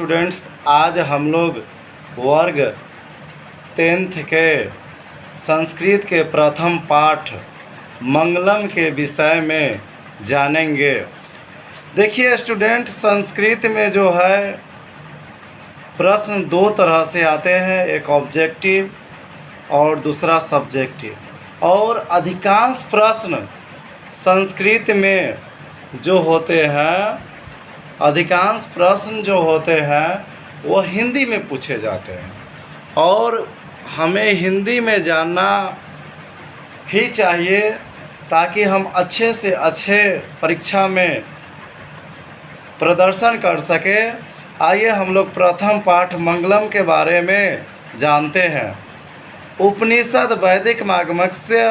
Students, आज हम लोग वर्ग 10th के संस्कृत के प्रथम पाठ मंगलम के विषय में जानेंगे। देखिए स्टूडेंट, संस्कृत में जो है प्रश्न दो तरह से आते हैं, एक ऑब्जेक्टिव और दूसरा सब्जेक्टिव। और अधिकांश प्रश्न संस्कृत में जो होते हैं, अधिकांश प्रश्न जो होते हैं वो हिंदी में पूछे जाते हैं और हमें हिंदी में जानना ही चाहिए ताकि हम अच्छे से अच्छे परीक्षा में प्रदर्शन कर सकें। आइए हम लोग प्रथम पाठ मंगलम के बारे में जानते हैं। उपनिषद वैदिक मागमस्य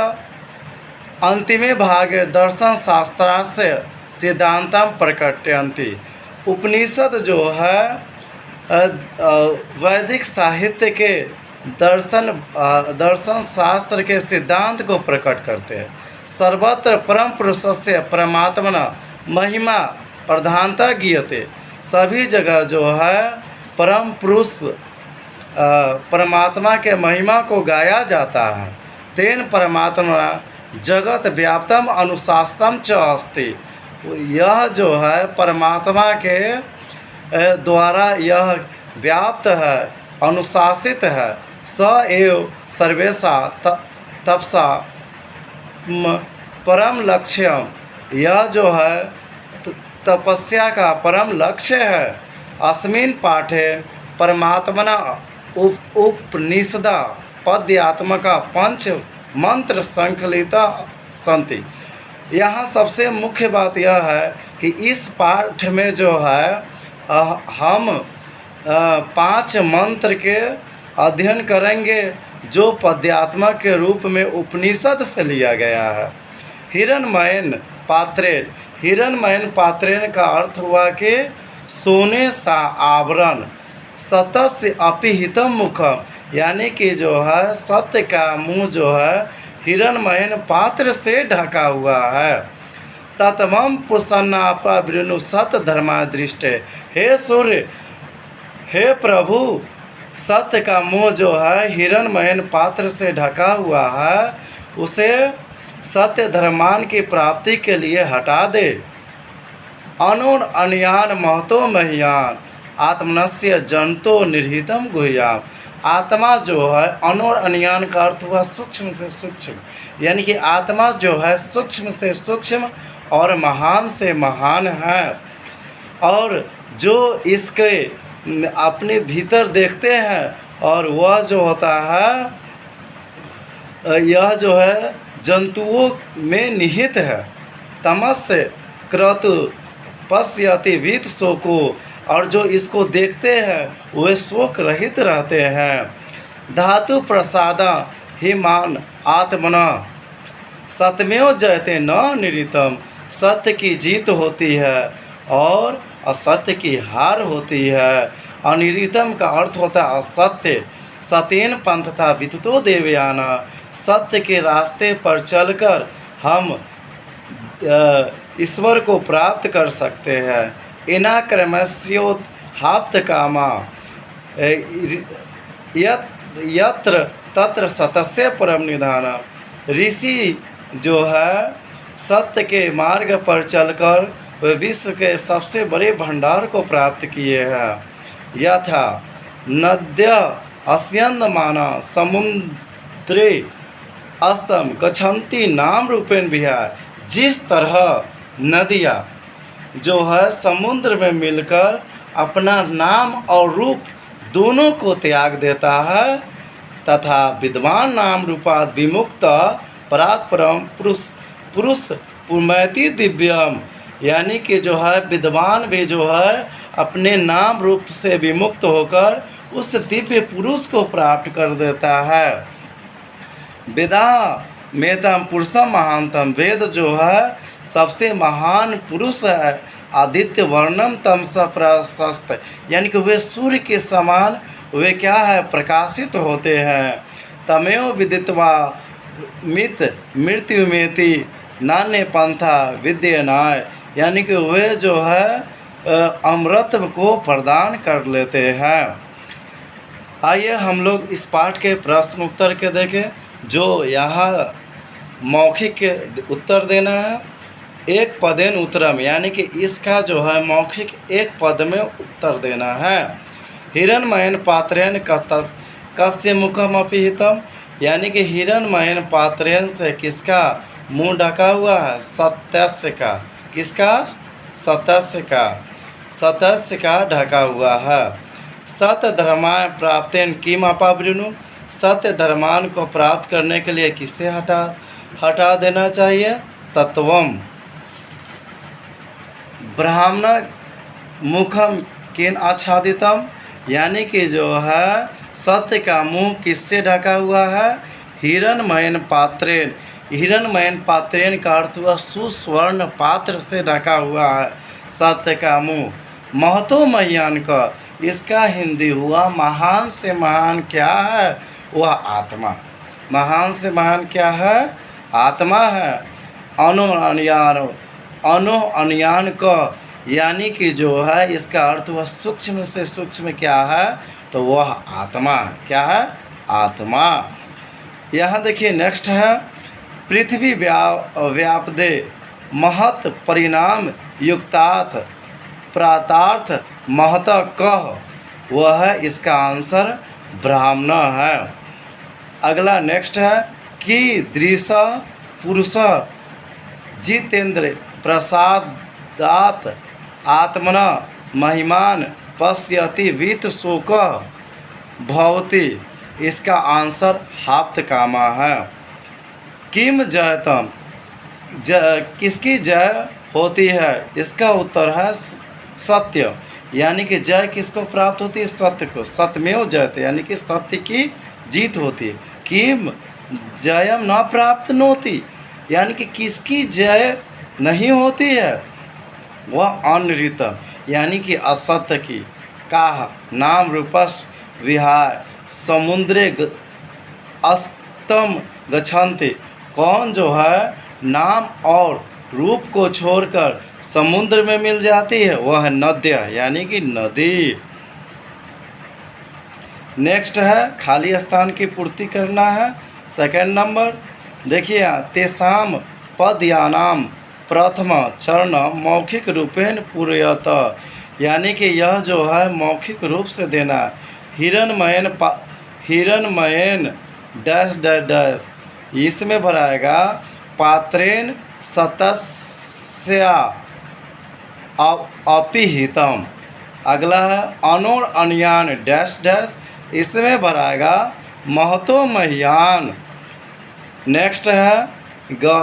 अंतिमे भागे दर्शन शास्त्रास्य सिद्धांतम प्रकटयन्ति। उपनिषद जो है वैदिक साहित्य के दर्शन शास्त्र के सिद्धांत को प्रकट करते हैं। सर्वत्र परम पुरुषस्य परमात्मना महिमा प्रधानता गीयते। सभी जगह जो है परम पुरुष परमात्मा के महिमा को गाया जाता है। तेन परमात्मा जगत व्याप्तम अनुशास्तम च अस्ति। यह जो है परमात्मा के द्वारा यह व्याप्त है, अनुशासित है। स एव सर्वेशा तपसा परम लक्ष्यम। यह जो है तपस्या का परम लक्ष्य है। अस्मिन् पाठे परमात्मना उपनिषदा पद्यात्मका पंच मंत्र संकलिता सन्ति। यहाँ सबसे मुख्य बात यह है कि इस पाठ में जो है हम 5 मंत्र के अध्ययन करेंगे जो पद्यात्मक के रूप में उपनिषद से लिया गया है। हिरण्मयेन पात्रेण। हिरण्मयेन पात्रेण का अर्थ हुआ कि सोने सा आवरण। सतस्य अपिहितम मुखम, यानी कि जो है सत्य का मुंह जो है हिरण्मयेन पात्र से ढका हुआ है। ततमम पुसन्ना प्रवृणु सत धर्मा दृष्टे। हे सूर्य, हे प्रभु, सत्य का मुंह जो है हिरण्मयेन पात्र से ढका हुआ है, उसे सत्य धर्मान की प्राप्ति के लिए हटा दे। अनून अनयान महतो मह्यान आत्मनस्य जंतो निर्हितम गुह्याम। आत्मा जो है अनोर अनयान का अर्थ हुआ सूक्ष्म से सूक्ष्म, यानी कि आत्मा जो है सूक्ष्म से सूक्ष्म और महान से महान है। और जो इसके अपने भीतर देखते हैं और वह जो होता है यह जो है जंतुओं में निहित है। तमस्य क्रतु पश्यति वीत शोको। और जो इसको देखते हैं वे शोक रहित रहते हैं। धातु प्रसादा ही मान आत्मना सत्यमेव जयते न निरितम। सत्य की जीत होती है और असत्य की हार होती है। अनिरितम का अर्थ होता है असत्य। सतेन पंथता विततो देवयाना। सत्य के रास्ते पर चलकर हम ईश्वर को प्राप्त कर सकते हैं। इनाक्रमस्योत्हाप्त कामा यत्र तत्र सतस्य परम निधान। ऋषि जो है सत्य के मार्ग पर चलकर वे विश्व के सबसे बड़े भंडार को प्राप्त किए हैं। यथा नद्य अस्यन्दमाना समुद्रे अस्तम गच्छन्ति नाम रूपेण विहाय। जिस तरह नदियाँ जो है समुद्र में मिलकर अपना नाम और रूप दोनों को त्याग देता है, तथा विद्वान नाम रूपाद विमुक्त परात् परम पुरुष पुरमैति दिव्यम। यानी कि जो है विद्वान भी जो है अपने नाम रूप से विमुक्त होकर उस दिव्य पुरुष को प्राप्त कर देता है। वेदा मेतम पुरुषम महानतम। वेद जो है सबसे महान पुरुष है। आदित्य वर्णम तमस प्रशस्त, यानी कि वे सूर्य के समान वे क्या है प्रकाशित होते हैं। तमेव विदित्वा मित मृत्युमेति नान्य पंथा विद्यनाय। यानी कि वे जो है अमृत को प्रदान कर लेते हैं। आइए हम लोग इस पाठ के प्रश्न उत्तर के देखें। जो यहाँ मौखिक के उत्तर देना है, एक पदेन उत्तरम, यानी कि इसका जो है मौखिक एक पद में उत्तर देना है। हिरण्मयन पात्रेण कस्य मुखम अपिहितम, यानी कि हिरण्मयन पात्रेण से किसका मुंह ढका हुआ है? सत्यस्य का। किसका? सतस्य का। सतस्य का ढका हुआ है। सत्य धर्माय प्राप्तेन किम अपावृणु, सत्य धर्मान को प्राप्त करने के लिए किससे हटा देना चाहिए? तत्वम। ब्राह्मण मुखम केन आच्छादितम, यानी कि जो है सत्य का मुंह किससे ढका हुआ है? हिरण्मयन पात्रेण। हिरण्मयन पात्रेण का अर्थ हुआ सुस्वर्ण पात्र से ढका हुआ है सत्य का मुंह। महतो मह्यान का, इसका हिंदी हुआ महान से महान क्या है? वह आत्मा। महान से महान क्या है? आत्मा है। अनु अनुयान का, यानी कि जो है इसका अर्थ वह सूक्ष्म से सूक्ष्म क्या है? तो वह आत्मा। क्या है? आत्मा। यहाँ देखिए नेक्स्ट है, पृथ्वी व्यापदे महत परिणाम युक्तार्थ प्रातार्थ महत कह, वह है इसका आंसर ब्राह्मण है। अगला नेक्स्ट है कि दृश्य पुरुष जितेंद्र प्रसादात आत्मना महिमान पश्यति वित्त शोक भवति, इसका आंसर हाप्तकामा है। किम जयतम, किसकी जय होती है? इसका उत्तर है सत्य, यानी कि जय किसको प्राप्त होती है? सत्य को। सत्यमेव जयते, यानी कि सत्य की जीत होती है। किम जयम न प्राप्त नोति, यानी कि किसकी जय नहीं होती है? वह अनृतम, यानी कि असत्य की। काह नाम रूपस विहाय समुद्रे अस्तम गच्छन्ति, कौन जो है नाम और रूप को छोड़कर समुद्र में मिल जाती है? वह नद्य, यानी कि नदी। नेक्स्ट है खाली स्थान की पूर्ति करना है। सेकंड नंबर देखिए, तेसाम पदयानाम प्रथम चरण मौखिक रूपेण पूरयत, यानी कि यह जो है मौखिक रूप से देना। हिरण्मयन डैश डैश डैश, इसमें भराएगा पात्रेण सतस्या अपिहितम। अगला है अनोर अनयान डैश डैश, इसमें भराएगा महतो मह्यान। नेक्स्ट है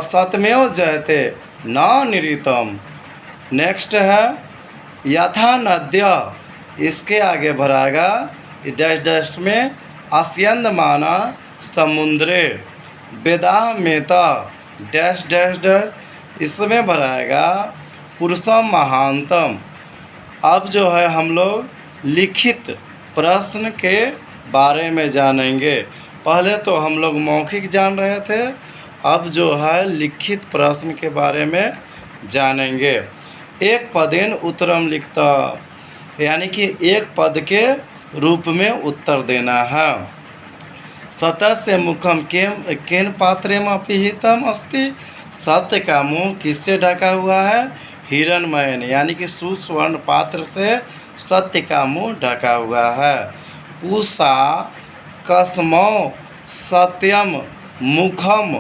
सत्यमेव जयते न निरीतम। नेक्स्ट है यथा नद्य, इसके आगे भराएगा डैश डैश में अस्यंदमाना समुद्रे वेदाह मेता डैश डैश डैश, इसमें भराएगा पुरुषम महानतम। अब जो है हम लोग लिखित प्रश्न के बारे में जानेंगे। पहले तो हम लोग मौखिक जान रहे थे, अब जो है लिखित प्रश्न के बारे में जानेंगे। एक पदेन उत्तरम लिखता, यानी कि एक पद के रूप में उत्तर देना है। सतस्य मुखम केन पात्रेम अपिहितम अस्ति, सत्य का मुंह किससे ढका हुआ है? हिरण्मयन, यानी कि सुस्वर्ण पात्र से सत्य का मुंह ढका हुआ है। पूषा कस्मौ सत्यम मुखम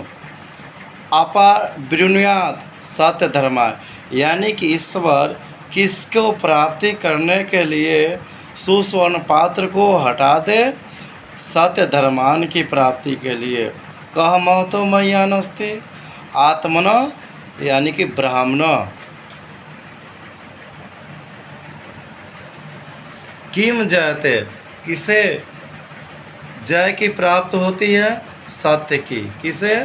अपवृणुयात् सत्य धर्मा, यानी कि ईश्वर किसको प्राप्ति करने के लिए सुस्वर्ण पात्र को हटा दे? सत्य धर्मान की प्राप्ति के लिए। कह महतो मह्यान अस्ति आत्मन, यानी कि ब्राह्मण। किम जयते, किसे जय की प्राप्त होती है? सत्य की। किसे?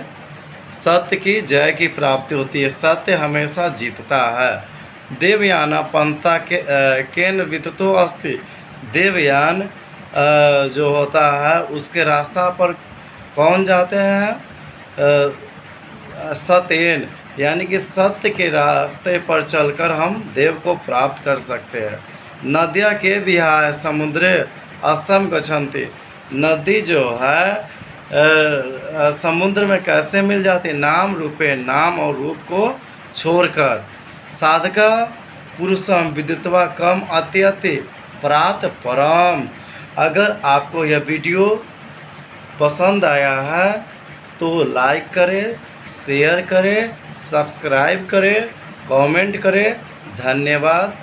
सत्य की जय की प्राप्ति होती है। सत्य हमेशा जीतता है। देवयान पंथा केन विततो अस्ति, देवयान जो होता है उसके रास्ता पर कौन जाते हैं? सत्येन, यानी कि सत्य के रास्ते पर चलकर हम देव को प्राप्त कर सकते हैं। नदियाँ के विहाय समुद्रे अस्तम गच्छन्ति। नदी जो है समुद्र में कैसे मिल जाती? नाम रूपे, नाम और रूप को छोड़कर। साधका पुरुषम विदित्वा कम अत्यति प्रात परम। अगर आपको यह वीडियो पसंद आया है तो लाइक करें, शेयर करें, सब्सक्राइब करें, कमेंट करें। धन्यवाद।